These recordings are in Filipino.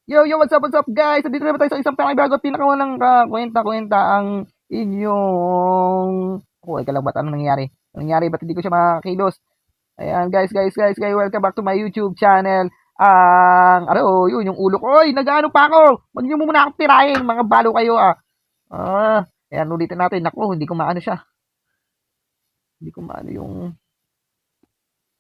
Yo, what's up guys? Nandito naman tayo sa isang pinakibago at pinakawalang kwenta-kwenta ang inyong... Oh, ikaw lang ba't ano nangyari? Anong nangyari? Ba't hindi ko siya makakilos? Ayan, guys, welcome back to my YouTube channel. Yun, yung ulo ko. Oy, nag-ano pa ako? Wag niyo muna akong tirahin, mga balo kayo ah. Ayan, ulitin natin. Naku, hindi ko maano siya. Hindi ko maano yung...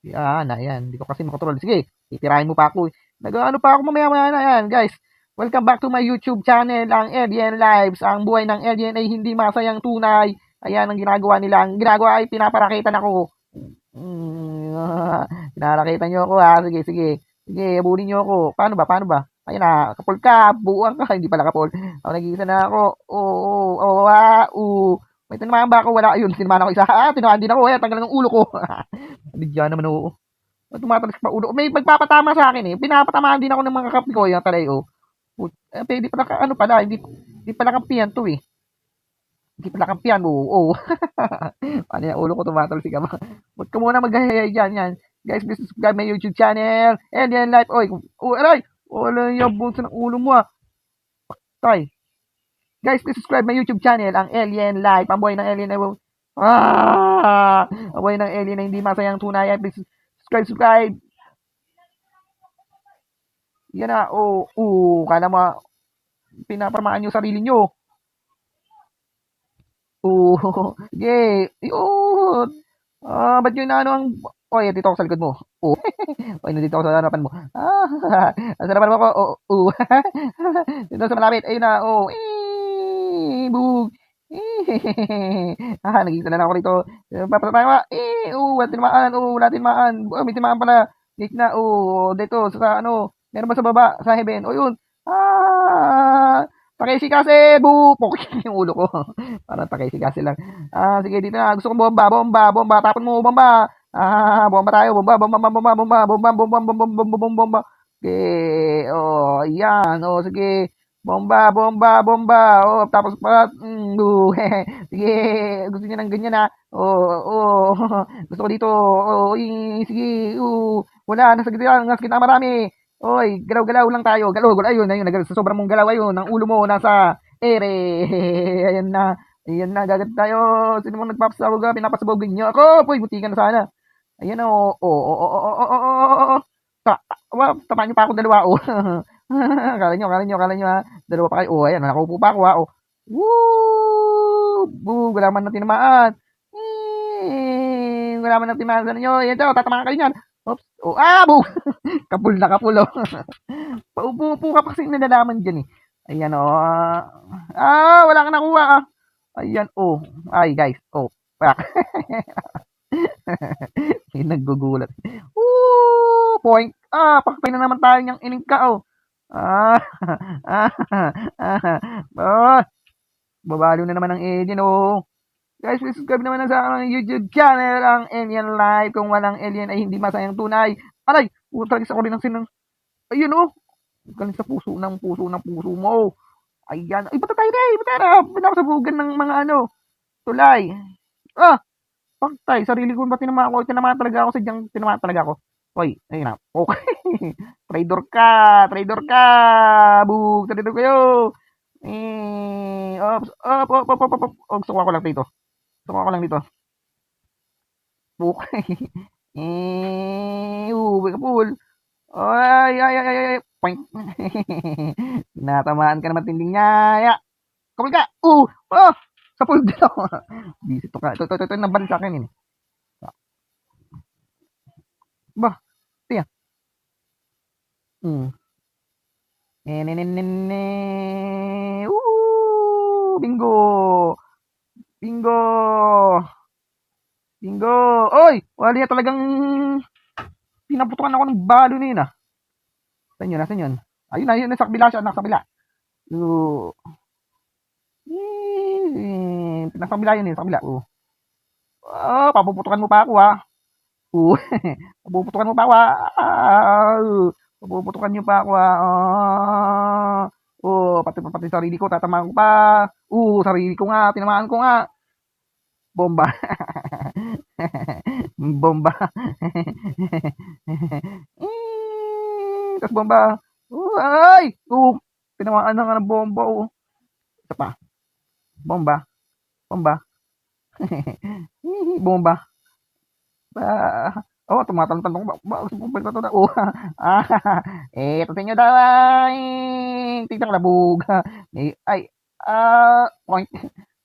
Ayan, hindi ko kasi makontrol. Sige, titirahin mo pa ako. Nag-ano pa ako mamaya-maya na yan, guys. Welcome back to my YouTube channel, ang Alien Lives. Ang buhay ng alien ay hindi masayang tunay. Ayan ang ginagawa nila. Ang ginagawa ay pinaparakitan ako. Pinarakitan nyo ako ha. Sige. Sige, abulin nyo ako. Paano ba? Ayan na, kapul ka, buuan ka. Hindi pala kapul. Ako nag-iisa na ako. May tinamaan ba ako? Wala. Ayun, tinamaan ako isa. Tinamaan din ako. Ayan, tanggal ng ulo ko. Bigyan naman oo. Tumatalas pa ulo. May magpapatama sa akin eh. Pinapatamaan din ako ng mga kapi ko. Yung talay oh. Hindi pala ano pala. Hindi pala kampiyan to eh. Hindi pala kampiyan. Oo. Paano yung ulo ko tumatalsik ka ba? Huwag ka muna maghahayay dyan. Yan. Guys, please subscribe my YouTube channel. Alien Life. Oy. Aray. Wala yung bunso ng ulo mo ah. Tay. Guys, please subscribe my YouTube channel. Ang Alien Life. Ang buhay ng alien ay... Ang buhay ng alien na hindi masayang tunay. Please subscribe. Yan na. Kala mo pinapamaan yung sarili nyo. Sige. Yun. Ba't yun na ano ang... Oy, dito ako sa likod mo. Oy, nandito ako sa harapan mo. Sa harapan mo ako. Dito sa malapit. Ayun na. Bug. Nagigita na ako rito. Papatama. Wala tinamaan. May tinamaan pala. Dito na. Dito sa ano. Meron ba sa baba? Sa heaven. Yun. Takeshi kasi, pok yung ulo ko. Parang Takeshi kasi lang. Sige, dito na. Gusto ko bomba. Tapon mo, bomba. Bomba tayo. Bomba. Okay. Yan. Sige. Bomba. Tapos pa, sige. Gusto niya ng ganyan na. Gusto ko dito. Sige. Wala. Nasa gitna marami. Oy, galaw-galaw lang tayo. Galaw, ayun, sa sobrang mong galaw ayun, ang ulo mo nasa ere. Ayan na. Gagat tayo. Sino mong nagpapasabog ka? Pinapasabogin niyo ako. Puy, butikan na sana. Ayan o. Tamaan niyo pa ako dalawa o. Kala niyo ha. Dalawa pa kayo. Ayan, nakaupo pa ako ha. Wala man na tinamaan. Wala man na tinamaan sa inyo. Ayan daw, tatamaan kayo niyan. Oops. Kapul na kapul oh. Paupo ka pa kasi nalalaman dyan eh. Ayan wala ka nakuha ah. Ayan Ay guys. Pak. May naggugulat. Point. Pakpay na naman tayo niyang ining ka oh. Babalo na naman ang alien oh. Guys, please subscribe naman sa YouTube channel ang Alien Life. Kung walang alien ay hindi masayang tunay. Aray! Talaga ako rin ng sinang... Ayun galing sa puso mo. Ayan. Ay, bata tayo rin. Pinapasabugan ng mga tulay. Paktay. Sarili ko ba tinamaan ko? Tinamaan talaga ako. Sadyang tinamaan talaga ako. Hoy, ayun na. Okay. Traitor ka. Traitor kayo. Gusto ko ako lang dito. Okay. Kapul. Ay. Point. Tinatamaan ka naman tinding niya. Kapul ka. Sa pool dito. Bisito ka. Ito naban sa akin eh. Ba, tiya. Bingo. Oy, wala talagang pinaputukan ako ng balo na yun ah. Nasaan yun? Ayun, nasa kabila siya, nasa kabila. Nasa kabila yun, sa kabila. Papuputukan mo pa ako ha. Papuputukan mo pa ako ha. Papuputukan niyo pa ako ha. Pati sarili ko, tatamaan ko pa. Sarili ko nga, tinamaan ko nga. Bomba. Bomba. Tapos bomba. Ay! Tinamaan na nga ng bomba, Isa pa. Bomba. Bomba. Bomba. Tumatalon-talon ba ah, eto sa inyo daw ay titang labog. Point.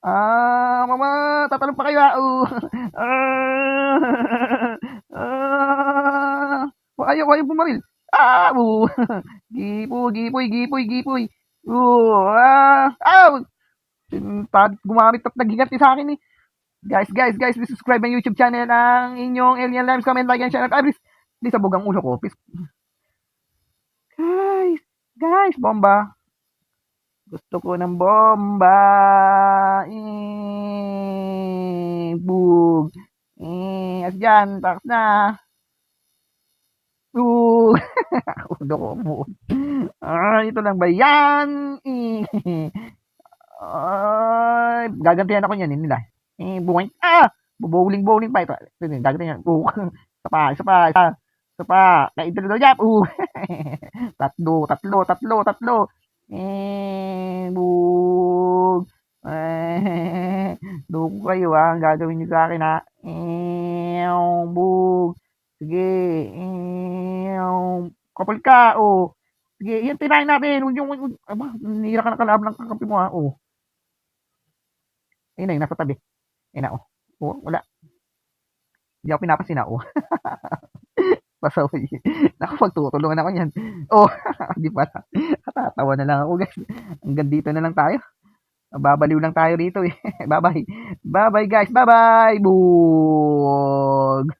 Mama, tatalon pa kayo, ayaw bumaril. Gipoy, gipoy, gipoy. Gumamit at naghiganti sa akin, eh. Guys, please subscribe my YouTube channel ang inyong Alien Lives. Comment, like, and share. Please, sabog ang ulo ko. Please. Guys, bomba. Gusto ko ng bomba. Bug. At dyan, takas na. Bug. Ulo ko mo. Ito lang ba yan? Gagantihan ako niyan, nila. Buwing. Bowling pa ito. Gagantihan. Isa pa. Kaintro daw jab. Tatlo. Bug. Loko kayo, ang gagawin niyo sa akin, ha. Bug. Sige. Kapal ka, Sige, yan tirahin natin. Nira ka ng kalab ng kakampi mo, ha. Ayun na, yung nasa tabi. Ayun na, wala. Hindi ako pinapansin, ha. Pasaway. Naku, pagtutulungan ako niyan. Di pala. Tatawa na lang ako, guys. Hanggang dito na lang tayo. Babaliw lang tayo rito, eh. Bye-bye. Bye-bye, guys. Bye-bye. Bug.